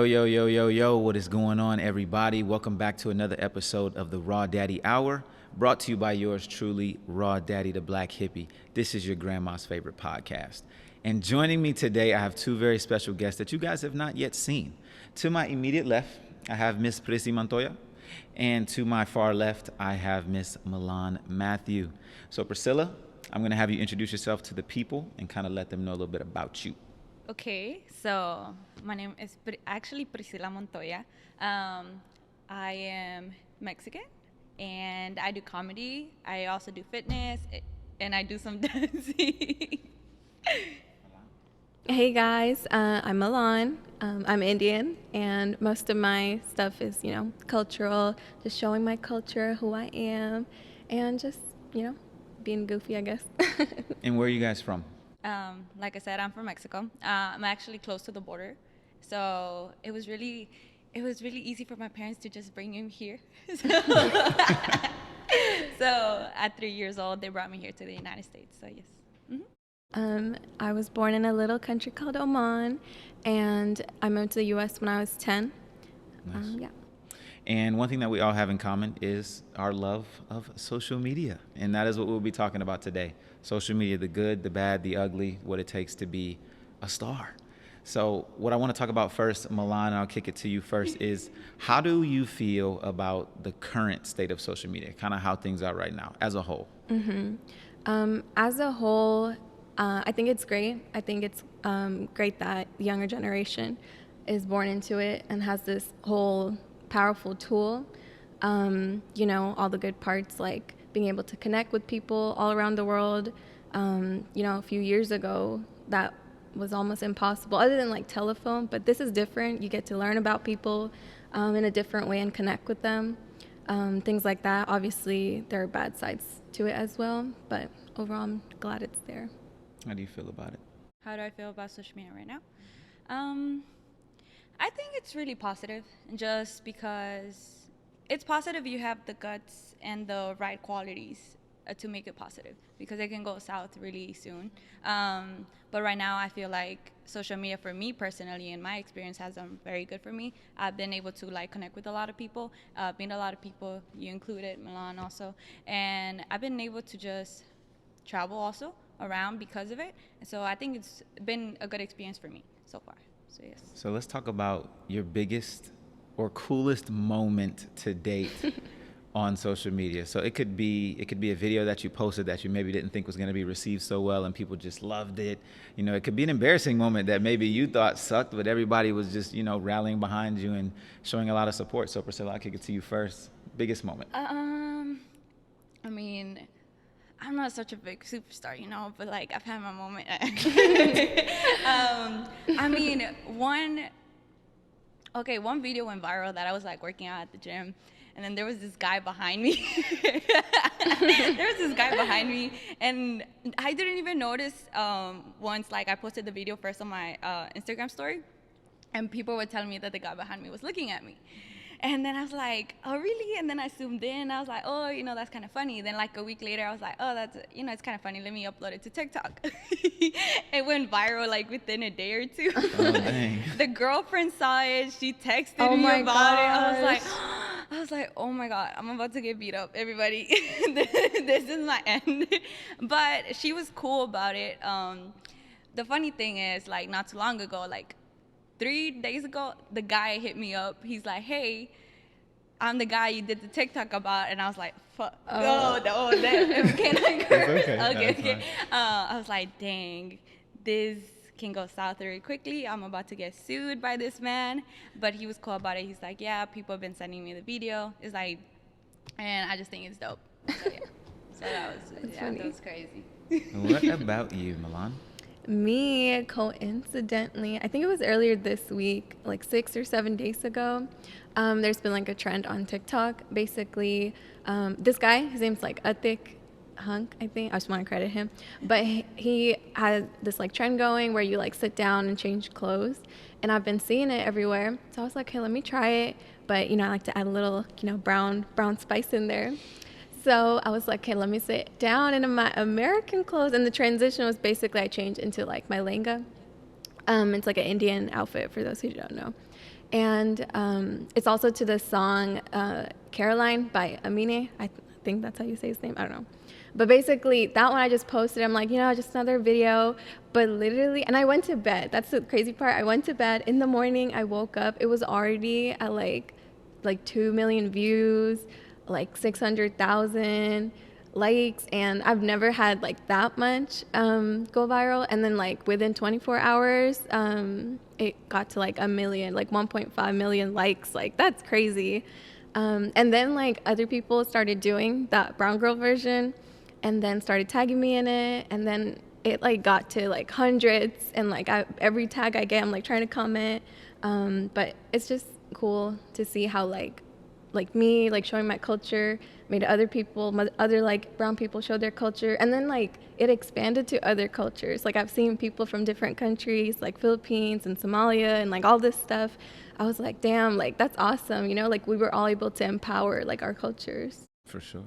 Yo, yo, yo, yo, yo, what is going on, everybody? Welcome back to another episode of the Raw Daddy Hour, brought to you by yours truly, Raw Daddy the Black Hippie. This is your grandma's favorite podcast. And joining me today, I have two very special guests that you guys have not yet seen. To my immediate left, I have Miss Prissy Montoya, and to my far left, I have Miss Milan Matthew. So Priscilla, I'm going to have you introduce yourself to the people and kind of let them know a little bit about you. Okay, so my name is actually Priscilla Montoya. I am Mexican and I do comedy. I also do fitness and I do some dancing. Hey guys, I'm Milan. I'm Indian, and most of my stuff is, cultural, just showing my culture, who I am, and just, being goofy, I guess. And where are you guys from? Like I said, I'm from Mexico. I'm actually close to the border, so it was really easy for my parents to just bring me here. So at 3 years old, they brought me here to the United States. So yes. Mm-hmm. I was born in a little country called Oman, and I moved to the U.S. when I was 10. Nice. Yeah. And one thing that we all have in common is our love of social media. And that is what we'll be talking about today. Social media, the good, the bad, the ugly, what it takes to be a star. So what I want to talk about first, Milan, and I'll kick it to you first, is how do you feel about the current state of social media, kind of how things are right now as a whole? Mm-hmm. As a whole, I think it's great. I think it's great that the younger generation is born into it and has this whole powerful tool. All the good parts, like being able to connect with people all around the world. A few years ago, that was almost impossible, other than like telephone, but this is different. You get to learn about people in a different way and connect with them. Things like that. Obviously, there are bad sides to it as well, but overall, I'm glad it's there. How do you feel about it? How do I feel about social media right now? I think it's really positive, just because it's positive you have the guts and the right qualities to make it positive, because it can go south really soon. But right now I feel like social media, for me personally, in my experience, has been very good for me. I've been able to connect with a lot of people, meet a lot of people, you included, Milan also, and I've been able to just travel also around because of it. And so I think it's been a good experience for me so far. So yes. So let's talk about your biggest or coolest moment to date on social media. So it could be a video that you posted that you maybe didn't think was going to be received so well and people just loved it. It could be an embarrassing moment that maybe you thought sucked, but everybody was just, rallying behind you and showing a lot of support. So Priscilla, I'll kick it to you first. Biggest moment. I mean, I'm not such a big superstar, but I've had my moment. One video went viral that I was working out at the gym, and then there was this guy behind me. And I didn't even notice once I posted the video first on my Instagram story, and people were telling me that the guy behind me was looking at me. And then I was like, oh, really? And then I zoomed in. I was like, oh, that's kind of funny. Then a week later, I was like, oh, that's, it's kind of funny. Let me upload it to TikTok. It went viral within a day or two. Oh, dang. The girlfriend saw it. She texted me about it. I was like, oh my God, I'm about to get beat up, everybody. This is my end. But she was cool about it. The funny thing is, not too long ago, 3 days ago, the guy hit me up. He's like, hey, I'm the guy you did the TikTok about. And I was like, fuck. Can I curse? Okay. I was like, dang, this can go south very quickly. I'm about to get sued by this man. But he was cool about it. He's like, yeah, people have been sending me the video. It's and I just think it's dope. So, yeah. So that was crazy. What about you, Milan? Me, coincidentally, I think it was earlier this week, 6 or 7 days ago, there's been a trend on TikTok. Basically, this guy, his name's Atik Hunk, I think. I just want to credit him. But he had this trend going where you sit down and change clothes. And I've been seeing it everywhere. So I was like, hey, let me try it. But, I like to add a little, brown spice in there. So I was like, okay, let me sit down in my American clothes. And the transition was basically I changed into my lehenga. It's like an Indian outfit for those who don't know. And it's also to the song Caroline by Amine. Think that's how you say his name. I don't know. But basically, that one I just posted. I'm like, just another video. But literally, and I went to bed. That's the crazy part. I went to bed. In the morning, I woke up. It was already at like 2 million views, like 600,000 likes, and I've never had like that much go viral. And then like within 24 hours, it got to like 1 million, like 1.5 million likes. Like that's crazy. And then like other people started doing that brown girl version, and then started tagging me in it, and then it like got to like hundreds, and like every tag I get, I'm like trying to comment. But it's just cool to see how like me like showing my culture made other people, other like brown people show their culture, and then like it expanded to other cultures. Like I've seen people from different countries like Philippines and Somalia and like all this stuff. I was like, damn, like that's awesome, like we were all able to empower like our cultures. For sure.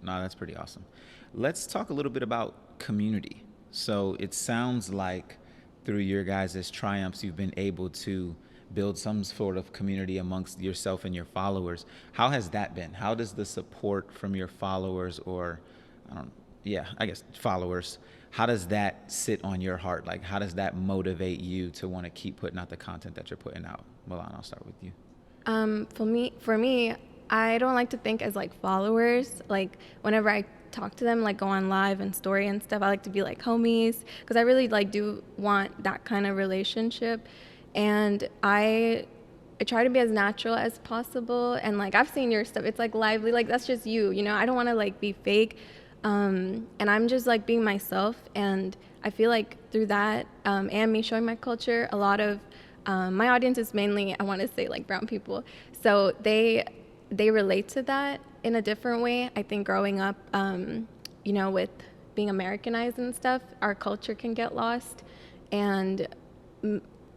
No, that's pretty awesome. Let's talk a little bit about community. So it sounds like through your guys' triumphs, you've been able to build some sort of community amongst yourself and your followers. How has that been? How does the support from your followers, or I guess followers, how does that sit on your heart? Like, how does that motivate you to want to keep putting out the content that you're putting out? Milan, I'll start with you. For me, I don't like to think as like followers. Like whenever I talk to them, like go on live and story and stuff, I like to be like homies, because I really like do want that kind of relationship. And I try to be as natural as possible. And like I've seen your stuff, it's like lively, like that's just you, I don't want to like be fake. And I'm just like being myself, and I feel like through that and me showing my culture, a lot of my audience is mainly, I want to say, like brown people, so they relate to that in a different way. I think growing up with being Americanized and stuff, our culture can get lost. And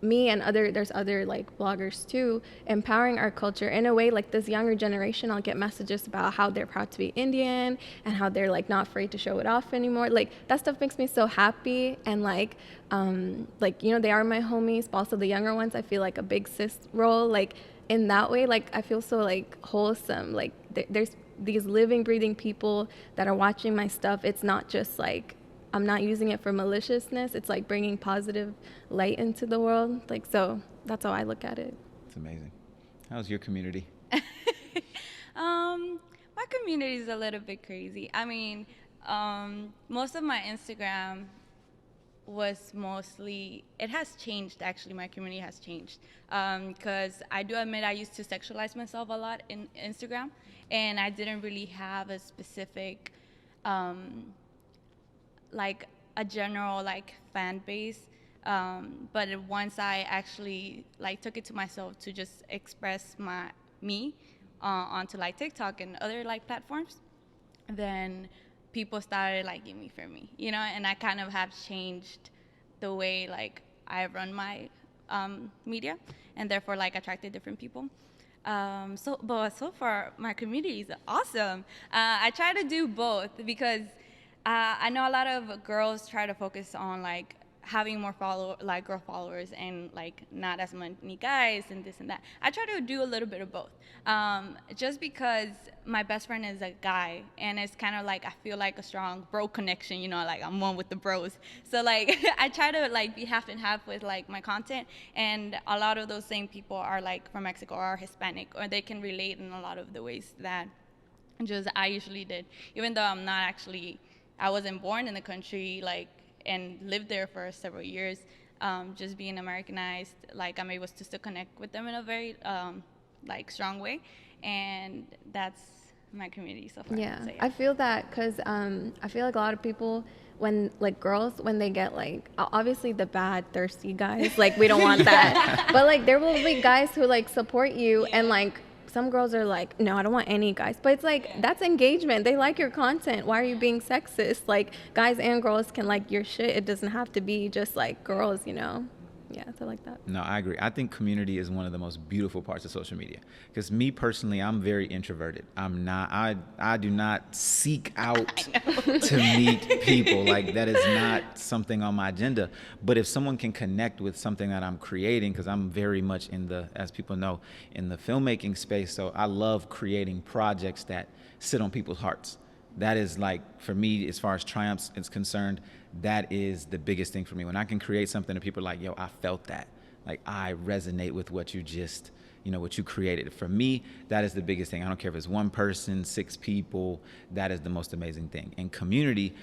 me and there's other like bloggers too, empowering our culture in a way. Like this younger generation, I'll get messages about how they're proud to be Indian and how they're like not afraid to show it off anymore. Like that stuff makes me so happy. And like they are my homies, but also the younger ones, I feel like a big sis role, like in that way. Like I feel so like wholesome. Like there's these living, breathing people that are watching my stuff. It's not just like I'm not using it for maliciousness. It's like bringing positive light into the world. Like, so that's how I look at it. It's amazing. How's your community? My community is a little bit crazy. I mean, most of my Instagram was mostly, it has changed actually. My community has changed. Because I do admit I used to sexualize myself a lot in Instagram, and I didn't really have a specific, like a general like fan base, but once I actually like took it to myself to just express me onto like TikTok and other like platforms, then people started liking me for me, and I kind of have changed the way like I run my media, and therefore like attracted different people. But so far my community is awesome. I try to do both, because I know a lot of girls try to focus on like having more girl followers, and like not as many guys and this and that. I try to do a little bit of both, just because my best friend is a guy, and it's kind of like I feel like a strong bro connection, like I'm one with the bros. So like I try to like be half and half with like my content, and a lot of those same people are like from Mexico or are Hispanic, or they can relate in a lot of the ways that just I usually did, even though I wasn't born in the country, like, and lived there for several years. Just being Americanized, like I'm able to still connect with them in a very like strong way, and that's my community so far. Yeah, so, yeah. I feel that because I feel like a lot of people, when like girls, when they get like obviously the bad thirsty guys, like we don't want that, but like there will be guys who like support you, and like some girls are like, no, I don't want any guys. But it's like, that's engagement. They like your content. Why are you being sexist? Like, guys and girls can like your shit. It doesn't have to be just like girls, Yeah. yeah, so like that. No, I agree. I think community is one of the most beautiful parts of social media. Because me personally, I'm very introverted. I do not seek out to meet people. Like, that is not something on my agenda. But if someone can connect with something that I'm creating, because I'm very much in the, as people know, in the filmmaking space. So I love creating projects that sit on people's hearts. That is, like, for me, as far as triumphs is concerned, that is the biggest thing for me. When I can create something that people are like, yo, I felt that. Like, I resonate with what you just, what you created. For me, that is the biggest thing. I don't care if it's one person, 6 people, that is the most amazing thing. And community,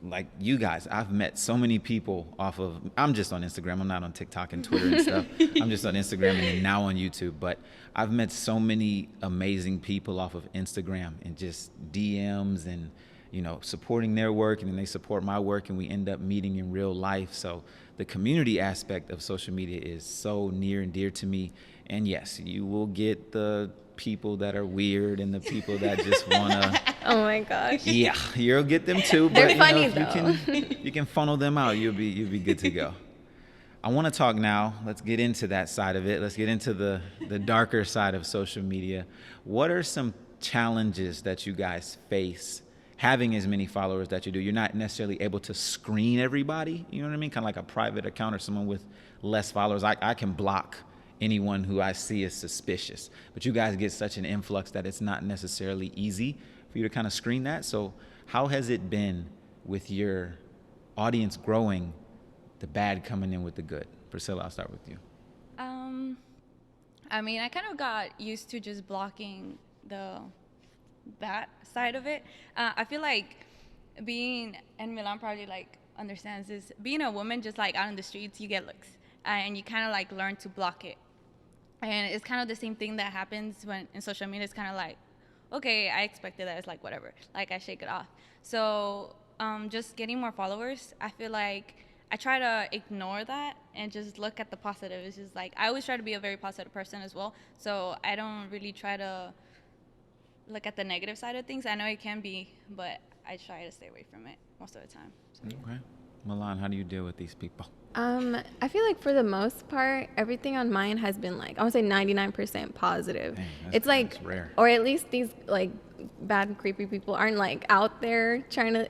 like you guys, I've met so many people off of, I'm just on Instagram. I'm not on TikTok and Twitter and stuff. I'm just on Instagram and now on YouTube. But I've met so many amazing people off of Instagram and just DMs and, supporting their work, and then they support my work, and we end up meeting in real life. So the community aspect of social media is so near and dear to me. And yes, you will get the people that are weird and the people that just wanna. Oh my gosh. Yeah, you'll get them too. But they're funny though. You can funnel them out. You'll be good to go. I want to talk now. Let's get into that side of it. Let's get into the darker side of social media. What are some challenges that you guys face having as many followers that you do? You're not necessarily able to screen everybody. You know what I mean? Kind of like a private account or someone with less followers. I can block anyone who I see as suspicious. But you guys get such an influx that it's not necessarily easy for you to kind of screen that. So how has it been with your audience growing, the bad coming in with the good? Priscilla, I'll start with you. I mean, I kind of got used to just blocking that side of it. I feel like and Milan probably like understands this, being a woman just like out in the streets, you get looks and you kind of like learn to block it. And it's kind of the same thing that happens when in social media. It's kind of like, okay, I expected that. It's like, whatever, like I shake it off. So just getting more followers, I feel like I try to ignore that and just look at the positive. It's just like, I always try to be a very positive person as well. So I don't really try to look at the negative side of things. I know it can be, but I try to stay away from it most of the time. So. Okay. Milan, how do you deal with these people? I feel like for the most part, everything on mine has been like, I would say 99% positive. Dang, it's like, that's rare. Or at least these like bad and creepy people aren't like out there trying to,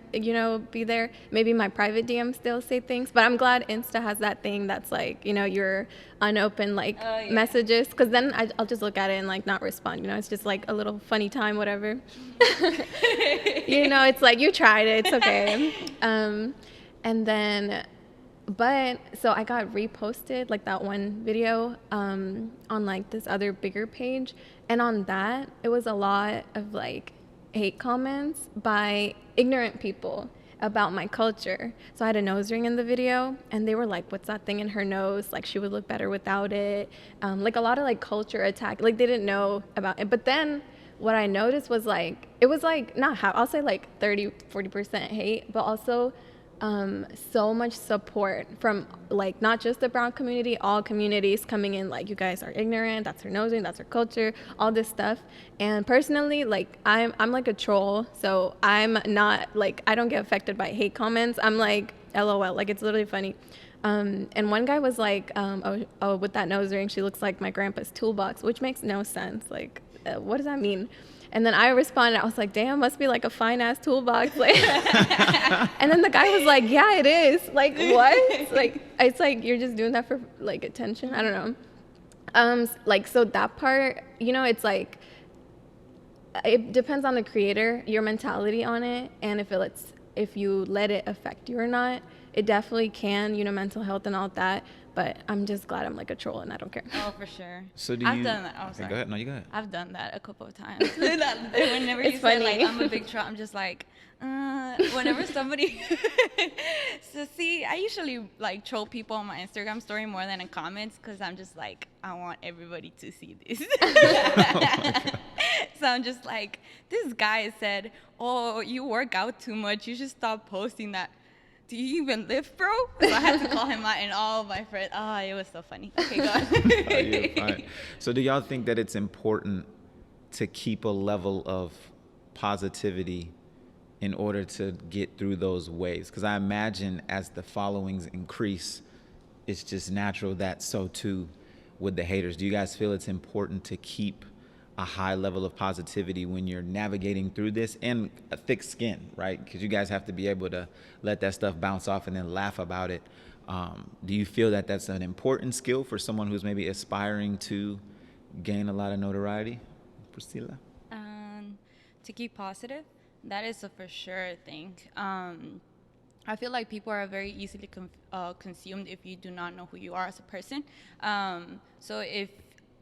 be there. Maybe my private DMs still say things, but I'm glad Insta has that thing that's like, your unopened like messages. Cause then I'll just look at it and like not respond, it's just like a little funny time, whatever. It's like, you tried it, it's okay. And then, so I got reposted like that one video on like this other bigger page, and on that it was a lot of like hate comments by ignorant people about my culture. So I had a nose ring in the video, and they were like, what's that thing in her nose, like she would look better without it, like a lot of like culture attack, like they didn't know about it. But then what I noticed was like, it was like not half, I'll say like 30-40% hate, but also so much support from like not just the brown community, all communities coming in like, you guys are ignorant, that's her nosing, that's her culture, all this stuff. And personally, like I'm like a troll, so I'm not like, I don't get affected by hate comments. I'm like LOL, like it's literally funny. And one guy was like, oh, with that nose ring she looks like my grandpa's toolbox, which makes no sense. Like what does that mean? And then I responded, I was like, damn, must be like a fine ass toolbox. Like, and then the guy was like, yeah, it is. Like, what? Like, it's like, you're just doing that for like attention. I don't know. Like, so that part, it's like, it depends on the creator, your mentality on it. And if you let it affect you or not. It definitely can, mental health and all that. But I'm just glad I'm like a troll and I don't care. Oh, for sure. So I've done that. Oh, okay, sorry. go ahead. No, you go ahead. I've done that a couple of times. Whenever it's you funny. say like I'm a big troll, I'm just like, whenever somebody. So see, I usually like troll people on my Instagram story more than in comments, because I'm just like, I want everybody to see this. So I'm just like, this guy said, oh, you work out too much, you should stop posting that. Do you even lift, bro? So I had to call him out, and all my friends, it was so funny. Okay, go on. Oh, you're fine. So do y'all think that it's important to keep a level of positivity in order to get through those waves? Because I imagine as the followings increase, it's just natural that so too with the haters. Do you guys feel it's important to keep a high level of positivity when you're navigating through this, and a thick skin, right? Because you guys have to be able to let that stuff bounce off and then laugh about it. Do you feel that that's an important skill for someone who's maybe aspiring to gain a lot of notoriety? Priscilla? To keep positive, that is a for sure thing. I feel like people are very easily consumed if you do not know who you are as a person. So if,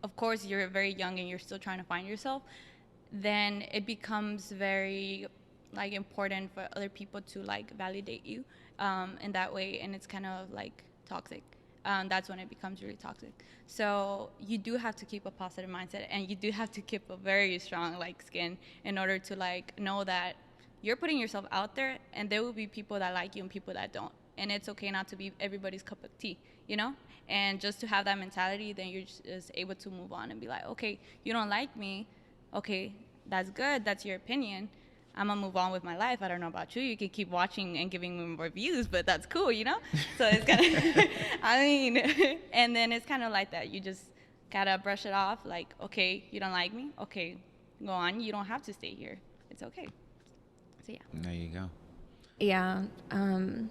of course, you're very young and you're still trying to find yourself, then it becomes very like important for other people to like validate you in that way, and it's kind of like toxic. That's when it becomes really toxic. So you do have to keep a positive mindset, and you do have to keep a very strong like skin in order to like know that you're putting yourself out there, and there will be people that like you and people that don't, and it's okay not to be everybody's cup of tea, you know. And just to have that mentality, then you're just able to move on and be like, okay, you don't like me, okay, that's good, that's your opinion, I'm gonna move on with my life. I don't know about you. You can keep watching and giving me more views, but that's cool, you know? So it's kind of, I mean, and then it's kind of like that. You just gotta brush it off. Like, okay, you don't like me? Okay, go on. You don't have to stay here. It's okay. So, yeah. There you go. Yeah,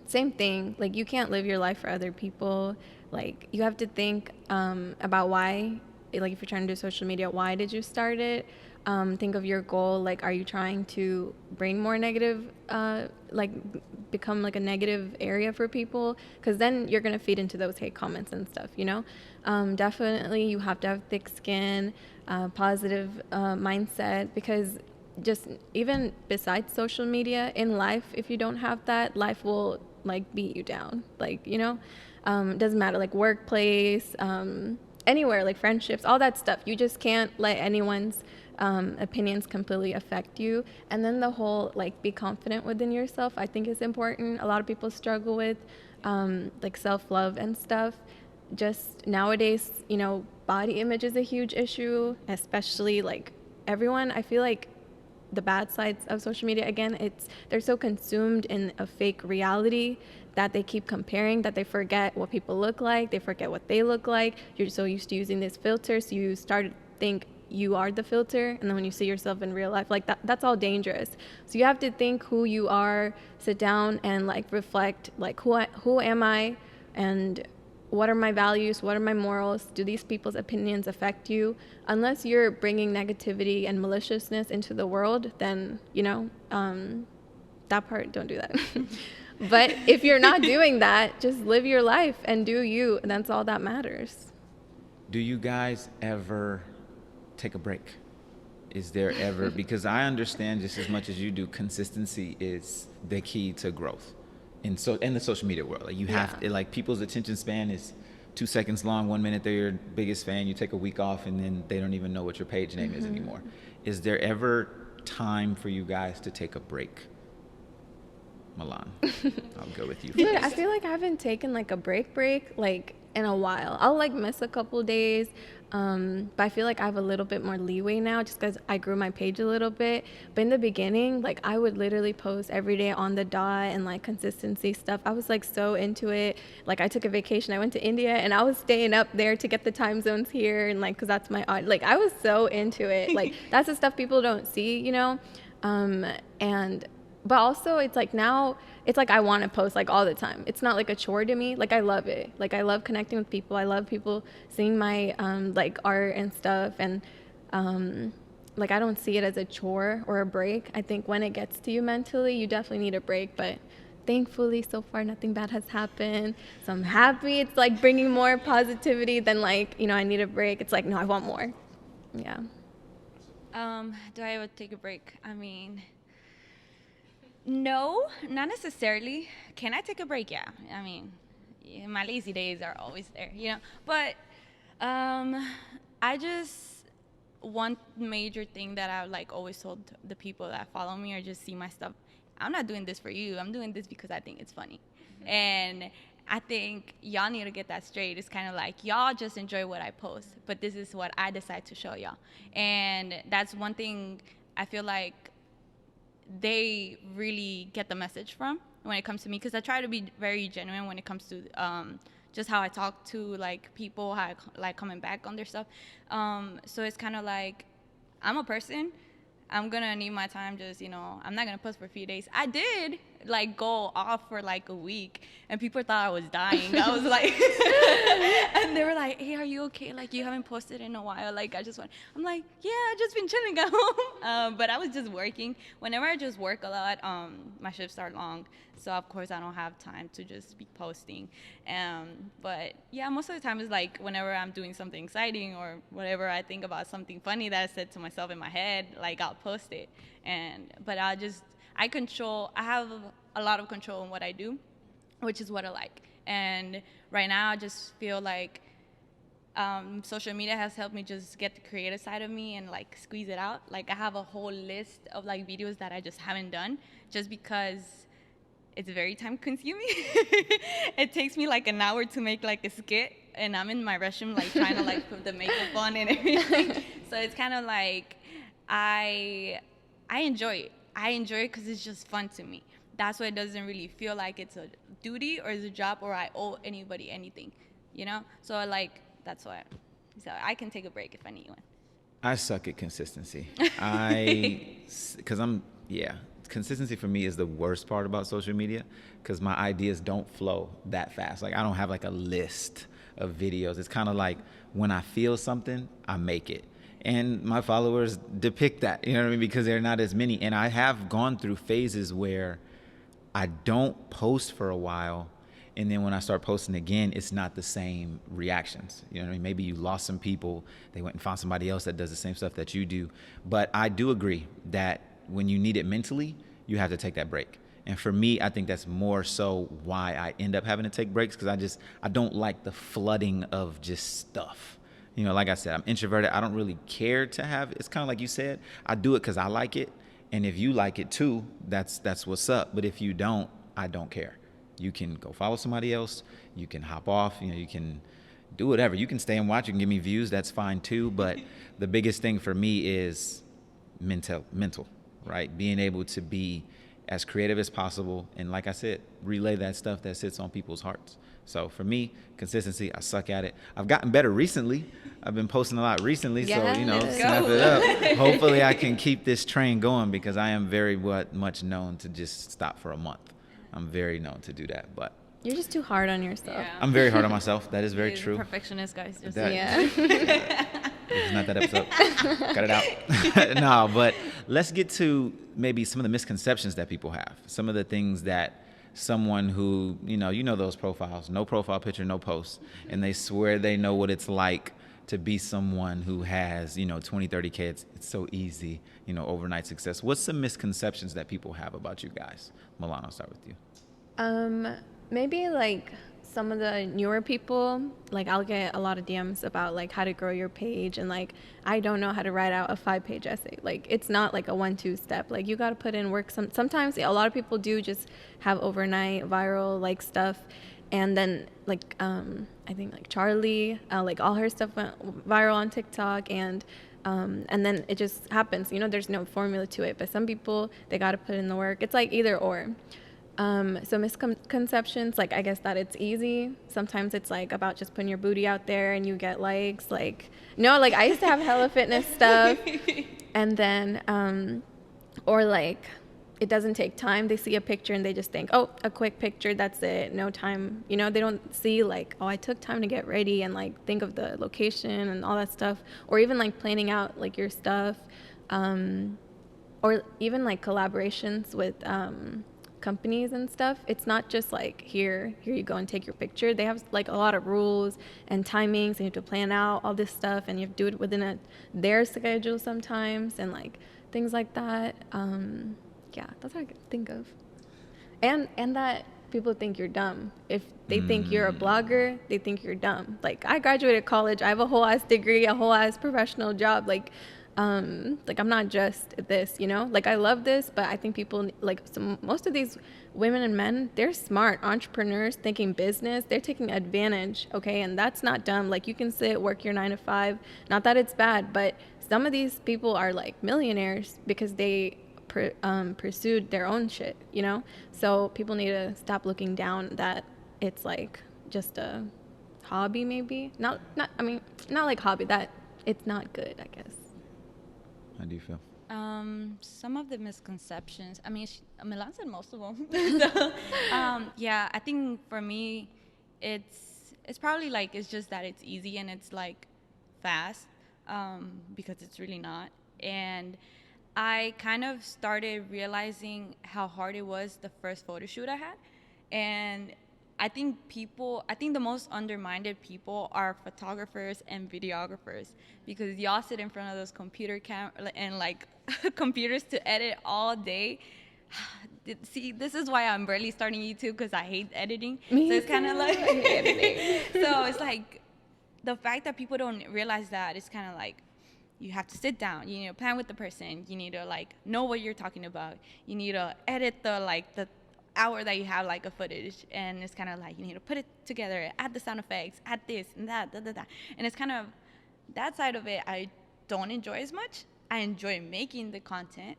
same thing. Like, you can't live your life for other people. Like, you have to think about why, like, if you're trying to do social media, why did you start it? Think of your goal. Like, are you trying to bring more negative, like, become like a negative area for people? Because then you're going to feed into those hate comments and stuff, you know? Definitely, you have to have thick skin, positive mindset, because just even besides social media, in life, if you don't have that, life will like beat you down, like, you know. Doesn't matter, like workplace, anywhere, like friendships, all that stuff. You just can't let anyone's opinions completely affect you. And then the whole like be confident within yourself, I think is important. A lot of people struggle with like self-love and stuff. Just nowadays, you know, body image is a huge issue, especially like everyone, I feel like the bad sides of social media, again, it's they're so consumed in a fake reality that they keep comparing, that they forget what people look like, they forget what they look like. You're so used to using this filter, so you start to think you are the filter, and then when you see yourself in real life, like that's all dangerous. So you have to think who you are, sit down and like reflect, like who am I, and what are my values, what are my morals, do these people's opinions affect you? Unless you're bringing negativity and maliciousness into the world, then, you know, that part, don't do that. But if you're not doing that, just live your life and do you, and that's all that matters. Do you guys ever take a break? Is there ever, because I understand just as much as you do, consistency is the key to growth in the social media world. Like you have to, like people's attention span is 2 seconds long. 1 minute they're your biggest fan, you take a week off, and then they don't even know what your page name is anymore. Is there ever time for you guys to take a break? Milan, I'll go with you. Dude, I feel like I haven't taken like a break like in a while. I'll like miss a couple days, but I feel like I have a little bit more leeway now just because I grew my page a little bit. But in the beginning, like I would literally post every day on the dot and like consistency stuff. I was like so into it. Like I took a vacation, I went to India, and I was staying up there to get the time zones here, and like because that's my like I was so into it. Like that's the stuff people don't see, you know. But also it's like now it's like I want to post like all the time. It's not like a chore to me. Like I love it. Like I love connecting with people. I love people seeing my like art and stuff, and like I don't see it as a chore or a break. I think when it gets to you mentally, you definitely need a break, but thankfully so far nothing bad has happened. So I'm happy. It's like bringing more positivity than like, you know, I need a break. It's like, no, I want more. Yeah. Do I ever take a break? I mean, no, not necessarily. Can I take a break? Yeah. I mean, yeah, my lazy days are always there, you know. But I just one major thing that I like always told the people that follow me or just see my stuff. I'm not doing this for you. I'm doing this because I think it's funny, and I think y'all need to get that straight. It's kind of like y'all just enjoy what I post, but this is what I decide to show y'all, and that's one thing I feel like they really get the message from when it comes to me, because I try to be very genuine when it comes to just how I talk to like people, how I like coming back on their stuff. So it's kind of like I'm a person. I'm gonna need my time. Just I'm not gonna post for a few days. I did like go off for like a week, and people thought I was dying. I was like, and they were like, "Hey, are you okay? Like you haven't posted in a while." Like I'm like, "Yeah, I just been chilling at home." But I was just working. Whenever I just work a lot, my shifts are long, so of course I don't have time to just be posting. But yeah, most of the time it's like whenever I'm doing something exciting or whatever, I think about something funny that I said to myself in my head, like I'll post it. But I have a lot of control in what I do, which is what I like. And right now I just feel like social media has helped me just get the creative side of me and like squeeze it out. Like I have a whole list of like videos that I just haven't done just because it's very time consuming. It takes me like an hour to make like a skit, and I'm in my restroom like trying to like put the makeup on and everything. So it's kind of like I enjoy it. I enjoy it because it's just fun to me. That's why it doesn't really feel like it's a duty or it's a job or I owe anybody anything, So like that's why. So I can take a break if I need one. I suck at consistency. Consistency for me is the worst part about social media because my ideas don't flow that fast. Like I don't have like a list of videos. It's kind of like when I feel something, I make it. And my followers depict that, you know what I mean? Because they're not as many. And I have gone through phases where I don't post for a while. And then when I start posting again, it's not the same reactions. You know what I mean? Maybe you lost some people. They went and found somebody else that does the same stuff that you do. But I do agree that when you need it mentally, you have to take that break. And for me, I think that's more so why I end up having to take breaks because I don't like the flooding of just stuff. Like I said, I'm introverted. I don't really care to have, it's kind of like you said, I do it because I like it. And if you like it too, that's what's up. But if you don't, I don't care. You can go follow somebody else. You can hop off. You can do whatever. You can stay and watch. You can give me views. That's fine too. But the biggest thing for me is mental, right? Being able to be as creative as possible. And like I said, relay that stuff that sits on people's hearts. So for me, consistency, I suck at it. I've gotten better recently. I've been posting a lot recently. Yes. So, snap it up. Hopefully I can keep this train going because I am very much known to just stop for a month. I'm very known to do that, but you're just too hard on yourself. Yeah. I'm very hard on myself. That is very true. Perfectionist, guys. It's not that episode. Cut it out. No, but let's get to maybe some of the misconceptions that people have. Some of the things that someone who, you know those profiles, no profile picture, no post, and they swear they know what it's like to be someone who has, 20, 30K. It's so easy, overnight success. What's some misconceptions that people have about you guys? Milano, I'll start with you. Maybe like some of the newer people, like I'll get a lot of DMs about like how to grow your page and like I don't know how to write out a 5-page essay. Like it's not like a 1-2 step. Like you got to put in work. Sometimes a lot of people do just have overnight viral like stuff, and then like I think like Charlie, like all her stuff went viral on TikTok, and then it just happens. There's no formula to it, but some people, they got to put in the work. It's like either or. So misconceptions, like I guess that it's easy. Sometimes it's like about just putting your booty out there and you get likes. Like no, like I used to have hella fitness stuff, and then or like it doesn't take time. They see a picture and they just think, oh, a quick picture, that's it, no time. They don't see like, oh, I took time to get ready and like think of the location and all that stuff, or even like planning out like your stuff, or even like collaborations with companies and stuff. It's not just like here you go and take your picture. They have like a lot of rules and timings, and you have to plan out all this stuff, and you have to do it within their schedule sometimes, and like things like that. Yeah, that's what I can think of. And that people think you're dumb. If they think you're a blogger, they think you're dumb. Like I graduated college, I have a whole ass degree, a whole ass professional job. Like I'm not just this, like I love this, but I think people like most of these women and men, they're smart entrepreneurs thinking business. They're taking advantage. Okay. And that's not dumb. Like you can sit, work your 9 to 5, not that it's bad, but some of these people are like millionaires because they pursued their own shit, So people need to stop looking down that it's like just a hobby, maybe. I mean, not like hobby, that it's not good, I guess. How do you feel? Some of the misconceptions. I mean, Milan said most of them. So, yeah, I think for me, it's probably like it's just that it's easy and it's like fast, because it's really not. And I kind of started realizing how hard it was the first photo shoot I had, and I think the most undermined people are photographers and videographers, because y'all sit in front of those and like computers to edit all day. See, this is why I'm barely starting YouTube, because I hate editing. Me so it's kind of too. like I hate editing. so it's like the fact that people don't realize that it's kind of like you have to sit down, you need to plan with the person, you need to like know what you're talking about, you need to edit the hour that you have like a footage, and it's kind of like you need to put it together, add the sound effects, add this and that, and it's kind of that side of it I don't enjoy as much. I enjoy making the content.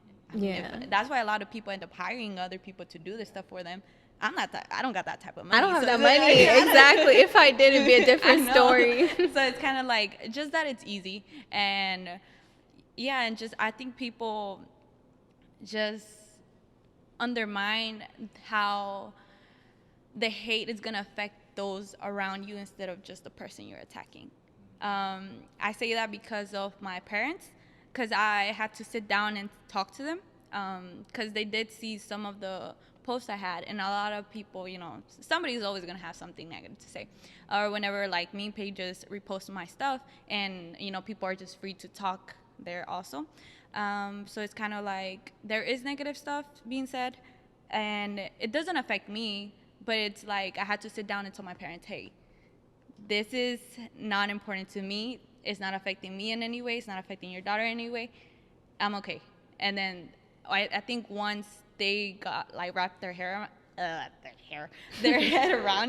That's why a lot of people end up hiring other people to do this stuff for them. I'm not that. I don't got that type of money. I don't have that money. Exactly. If I did, it'd be a different story. So it's kind of like just that it's easy, and yeah, and just I think people just undermine how the hate is gonna affect those around you instead of just the person you're attacking. I say that because of my parents, because I had to sit down and talk to them, because they did see some of the posts I had, and a lot of people, somebody's always gonna have something negative to say, or whenever like meme pages repost my stuff, and people are just free to talk there also. So it's kind of like there is negative stuff being said, and it doesn't affect me, but it's like I had to sit down and tell my parents, hey, this is not important to me. It's not affecting me in any way. It's not affecting your daughter in any way. I'm okay. And then I think once they got like wrapped their head around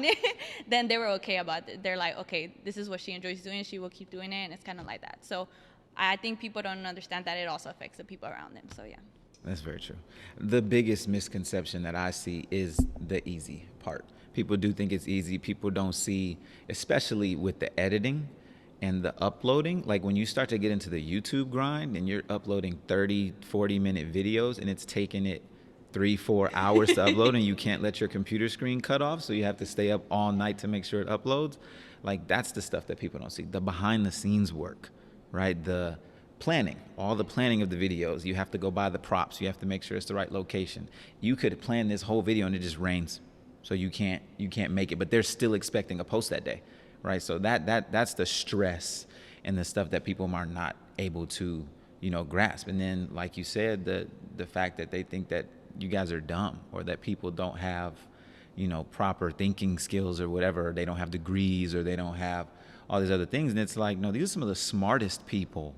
it, then they were okay about it. They're like, okay, this is what she enjoys doing. She will keep doing it, and it's kind of like that. So I think people don't understand that it also affects the people around them. So yeah. That's very true. The biggest misconception that I see is the easy part. People do think it's easy. People don't see, especially with the editing and the uploading, like when you start to get into the YouTube grind and you're uploading 30, 40-minute videos and it's taking it 3-4 hours to upload, and you can't let your computer screen cut off, so you have to stay up all night to make sure it uploads. Like, that's the stuff that people don't see. The behind the scenes work, right? The planning, all the planning of the videos. You have to go buy the props. You have to make sure it's the right location. You could plan this whole video and it just rains, so you can't make it, but they're still expecting a post that day, right? So that's the stress and the stuff that people are not able to, grasp. And then, like you said, the fact that they think that you guys are dumb, or that people don't have, proper thinking skills or whatever, or they don't have degrees, or they don't have all these other things. And it's like, no, these are some of the smartest people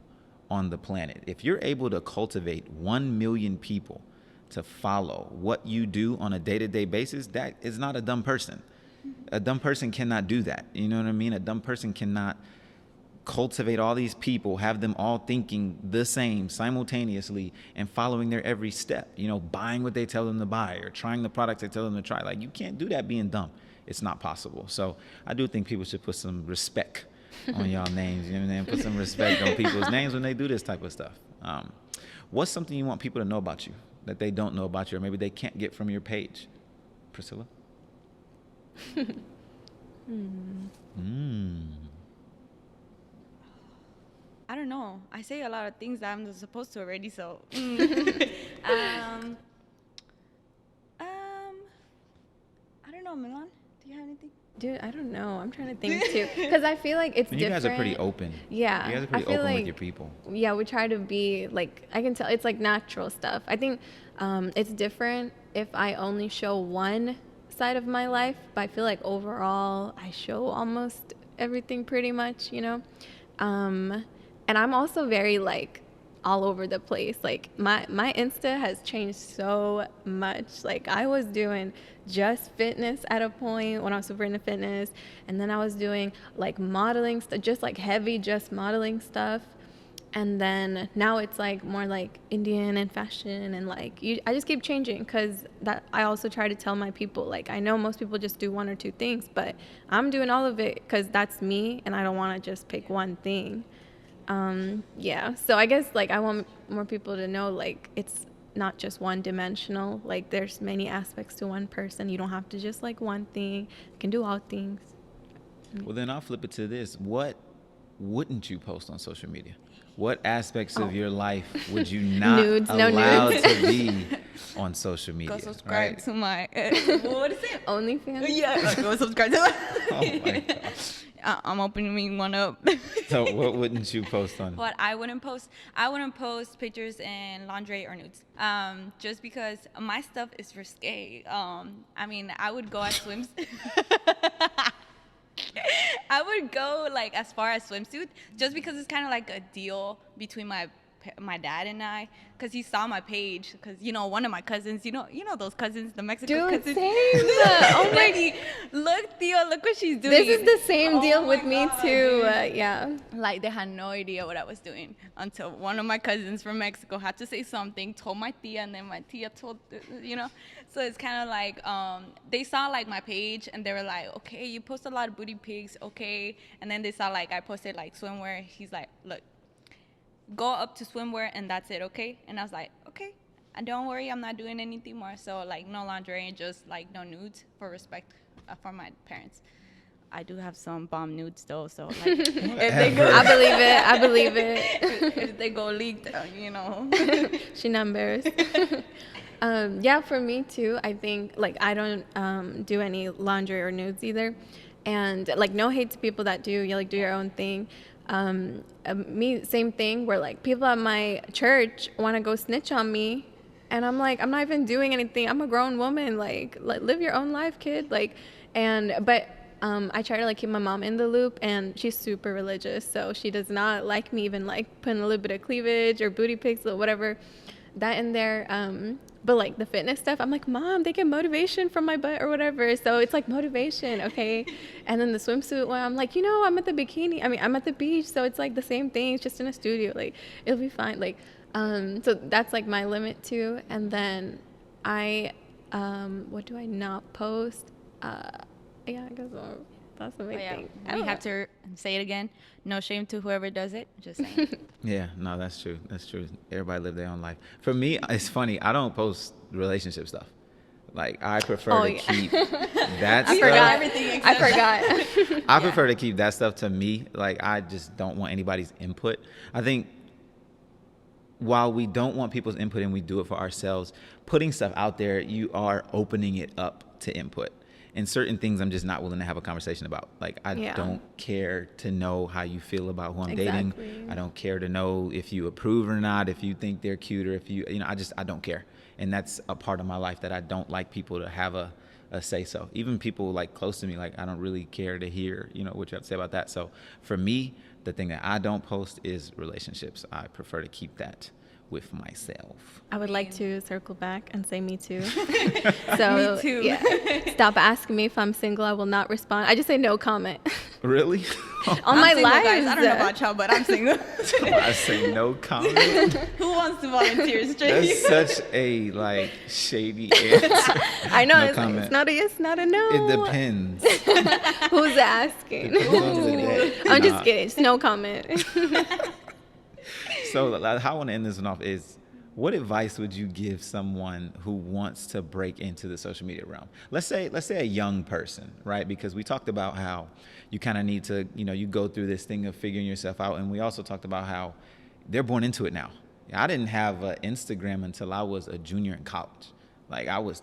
on the planet. If you're able to cultivate 1 million people to follow what you do on a day-to-day basis, that is not a dumb person. A dumb person cannot do that. You know what I mean? A dumb person cannot cultivate all these people, have them all thinking the same simultaneously and following their every step, buying what they tell them to buy or trying the products they tell them to try. Like, you can't do that being dumb. It's not possible. So I do think people should put some respect on y'all names, put some respect on people's names when they do this type of stuff. What's something you want people to know about you that they don't know about you, or maybe they can't get from your page? Priscilla? I don't know. I say a lot of things that I'm not supposed to already, so. I don't know, Milan. Do you have anything? Dude, I don't know. I'm trying to think too, because I feel like it's different. You guys are pretty open. Yeah, you guys are pretty open with your people. Yeah, we try to be like, I can tell it's like natural stuff. I think it's different if I only show one side of my life, but I feel like overall I show almost everything pretty much, and I'm also very like all over the place. Like my Insta has changed so much. Like I was doing just fitness at a point when I was super into fitness, and then I was doing like modeling stuff, just like heavy just modeling stuff, And then now it's like more like Indian and fashion, and like I just keep changing, because that I also try to tell my people, like, I know most people just do one or two things, but I'm doing all of it because that's me, and I don't want to just pick one thing. Yeah, so I guess like I want more people to know, like, it's not just one dimensional. Like, there's many aspects to one person. You don't have to just like one thing. You can do all things. Well, then I'll flip it to this. What wouldn't you post on social media? What aspects of your life would you not Nudes, allow no nudes. to be on social media? Go subscribe to my what is it? OnlyFans? Yeah, go subscribe to my. Oh my gosh. I'm opening one up. So what wouldn't you post on? What I wouldn't post pictures in lingerie or nudes. Just because my stuff is risque. I mean, I would go at swims. I would go like as far as swimsuit, just because it's kind of like a deal between my dad and I, because he saw my page, because one of my cousins, those cousins, the Mexican Dude, cousins. same. Oh my. Like, look, Theo, look what she's doing. This is the same deal Oh with my me God, too. dude. Yeah. Like, they had no idea what I was doing until one of my cousins from Mexico had to say something, told my tia, and then my tia told, So it's kind of like, they saw like my page, and they were like, okay, you post a lot of booty pics, okay. And then they saw like I posted like swimwear. He's like, look, go up to swimwear and that's it, okay? And I was like, okay. And don't worry, I'm not doing anything more. So like no lingerie and just like no nudes, for respect for my parents. I do have some bomb nudes though, so like if they go, I believe it. if they go leaked, She's not embarrassed. Yeah, for me too. I think like I don't do any lingerie or nudes either, and like no hate to people that do. You like do your own thing. Me, same thing, where like people at my church want to go snitch on me, and I'm like, I'm not even doing anything. I'm a grown woman. Like live your own life, kid. Like, but I try to like keep my mom in the loop, and she's super religious, so she does not like me even like putting a little bit of cleavage or booty pics or whatever that in there. But like the fitness stuff, I'm like, Mom, they get motivation from my butt or whatever. So it's like motivation, okay? And then the swimsuit one, I'm like, I'm at the bikini. I mean, I'm at the beach, so it's like the same thing. It's just in a studio. Like, it'll be fine. Like, so that's like my limit too. And then what do I not post? Yeah, I guess that's the main thing. We have to say it again. No shame to whoever does it. Just saying. Yeah, no, that's true. That's true. Everybody live their own life. For me, it's funny. I don't post relationship stuff. Like, I prefer to keep that stuff. Forgot everything. I forgot. I prefer to keep that stuff to me. Like, I just don't want anybody's input. I think while we don't want people's input and we do it for ourselves, putting stuff out there, you are opening it up to input. And certain things I'm just not willing to have a conversation about. Like, I don't care to know how you feel about who I'm dating. I don't care to know if you approve or not, if you think they're cute, or if I don't care. And that's a part of my life that I don't like people to have a say so. Even people like close to me, like, I don't really care to hear, what you have to say about that. So for me, the thing that I don't post is relationships. I prefer to keep that with myself. I would like to circle back and say me too. So, me too. Yeah. Stop asking me if I'm single. I will not respond. I just say no comment. Really? On my life. Guys. I don't know about y'all, but I'm single. I say no comment. Who wants to volunteer straight? That's such a shady answer. I know. No it's comment. It's not a yes, not a no. It depends. Who's asking? Depends on the day. I'm just kidding. It's no comment. So how I want to end this one off is, what advice would you give someone who wants to break into the social media realm? Let's say a young person, right? Because we talked about how you kind of need to, you go through this thing of figuring yourself out. And we also talked about how they're born into it now. I didn't have an Instagram until I was a junior in college. Like, I was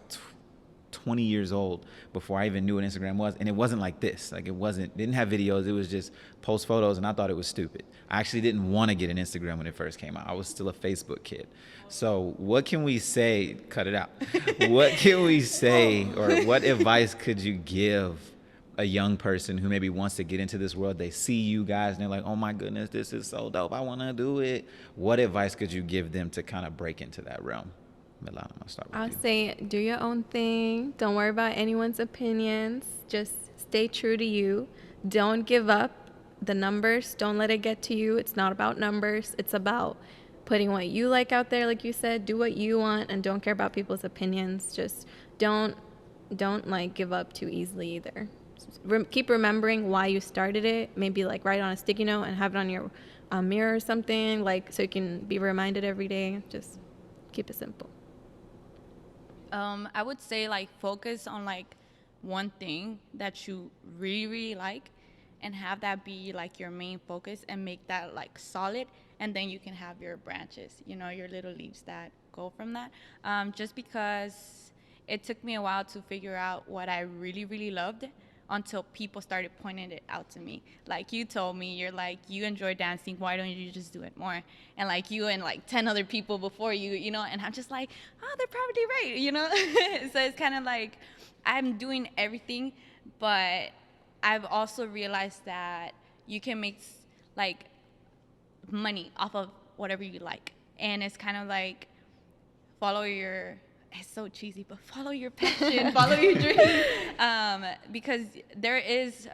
20 years old before I even knew what Instagram was. And it wasn't like this. Like, didn't have videos. It was just post photos, and I thought it was stupid. I actually didn't want to get an Instagram when it first came out. I was still a Facebook kid. So what can we say? Cut it out. What can we say, or what advice could you give a young person who maybe wants to get into this world? They see you guys and they're like, oh my goodness, this is so dope. I want to do it. What advice could you give them to kind of break into that realm? Milana, I'll start with you. I'll say do your own thing. Don't worry about anyone's opinions. Just stay true to you. Don't give up. the numbers. Don't let it get to you. It's not about numbers. It's about putting what you like out there, like you said. Do what you want and don't care about people's opinions. Just don't like give up too easily either. Keep remembering why you started it. Maybe like write it on a sticky note and have it on your mirror or something, like so you can be reminded every day. Just keep it simple. I would say like focus on like one thing that you really, really like and have that be like your main focus and make that like solid, and then you can have your branches, you know, your little leaves that go from that. Just because it took me a while to figure out what I really, really loved until people started pointing it out to me. Like you told me, you're like, you enjoy dancing, why don't you just do it more? And like you and like 10 other people before you, you know, and I'm just like, oh, they're probably right, you know? So it's kind of like I'm doing everything, but I've also realized that you can make like money off of whatever you like. And it's kind of like follow your, it's so cheesy, but follow your passion, follow your dream. Because there is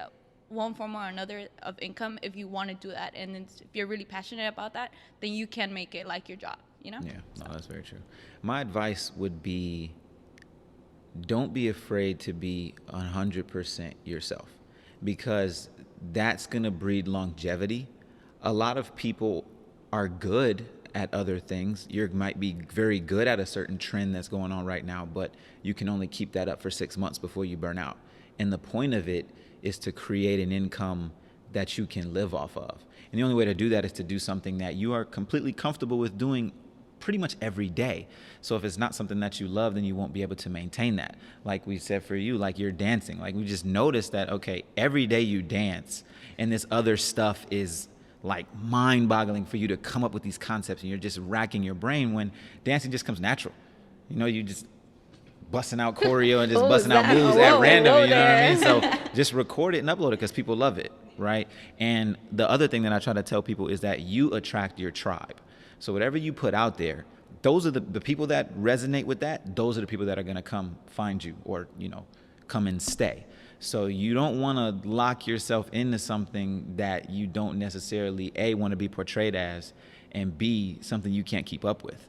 one form or another of income if you want to do that. And then if you're really passionate about that, then you can make it like your job, you know? Yeah, no, that's very true. My advice would be, don't be afraid to be 100% yourself, because that's going to breed longevity. A lot of people are good at other things. You might be very good at a certain trend that's going on right now, but you can only keep that up for 6 months before you burn out. And the point of it is to create an income that you can live off of. And the only way to do that is to do something that you are completely comfortable with doing pretty much every day. So if it's not something that you love, then you won't be able to maintain that. Like we said for you, like you're dancing. Like we just noticed that, okay, every day you dance and this other stuff is like mind-boggling for you to come up with these concepts, and you're just racking your brain when dancing just comes natural. You know, you just busting out choreo and just busting out moves at random, you know what I mean? So just record it and upload it because people love it, right? And the other thing that I try to tell people is that you attract your tribe. So whatever you put out there, those are the people that resonate with that. Those are the people that are going to come find you or, you know, come and stay. So you don't want to lock yourself into something that you don't necessarily, A, want to be portrayed as, and B, something you can't keep up with,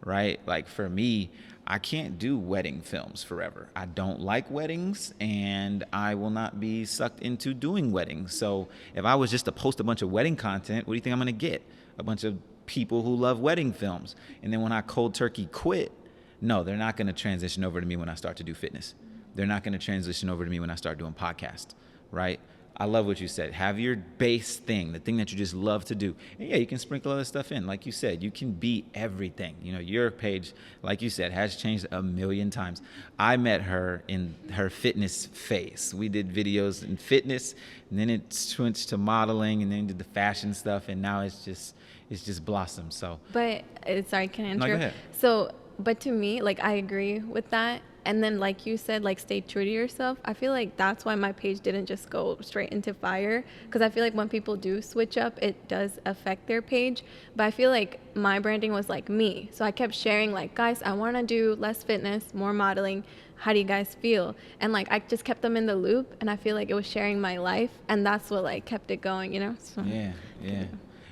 right? Like for me, I can't do wedding films forever. I don't like weddings, and I will not be sucked into doing weddings. So if I was just to post a bunch of wedding content, what do you think I'm going to get? A bunch of people who love wedding films. And then when I cold turkey quit, no, they're not going to transition over to me when I start to do fitness. They're not going to transition over to me when I start doing podcasts, right? I love what you said. Have your base thing, the thing that you just love to do. And yeah, you can sprinkle other stuff in. Like you said, you can be everything. You know, your page, like you said, has changed a million times. I met her in her fitness phase. We did videos in fitness, and then it switched to modeling, and then did the fashion stuff, and now it's just blossomed. So, but sorry, can I interrupt? No, go ahead. So, but to me, like I agree with that. And then like you said, like stay true to yourself. I feel like that's why my page didn't just go straight into fire, because I feel like when people do switch up, it does affect their page. But I feel like my branding was like me. So I kept sharing like, guys, I want to do less fitness, more modeling. How do you guys feel? And like I just kept them in the loop, and I feel like it was sharing my life, and that's what like kept it going, you know? So, yeah.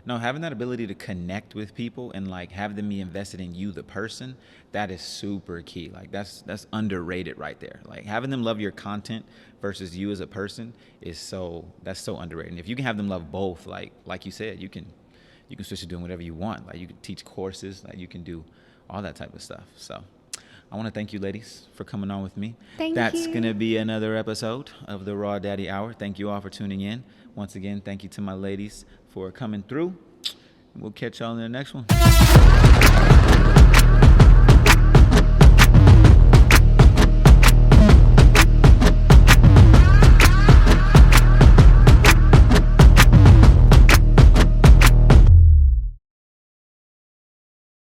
No, having that ability to connect with people and like have them be invested in you, the person, that is super key. Like that's underrated right there. Like having them love your content versus you as a person that's so underrated. And if you can have them love both, like you said, you can switch to doing whatever you want. Like you can teach courses, like you can do all that type of stuff. So I want to thank you ladies for coming on with me. That's going to be another episode of the Raw Daddy Hour. Thank you all for tuning in. Once again, thank you to my ladies for coming through. We'll catch y'all in the next one.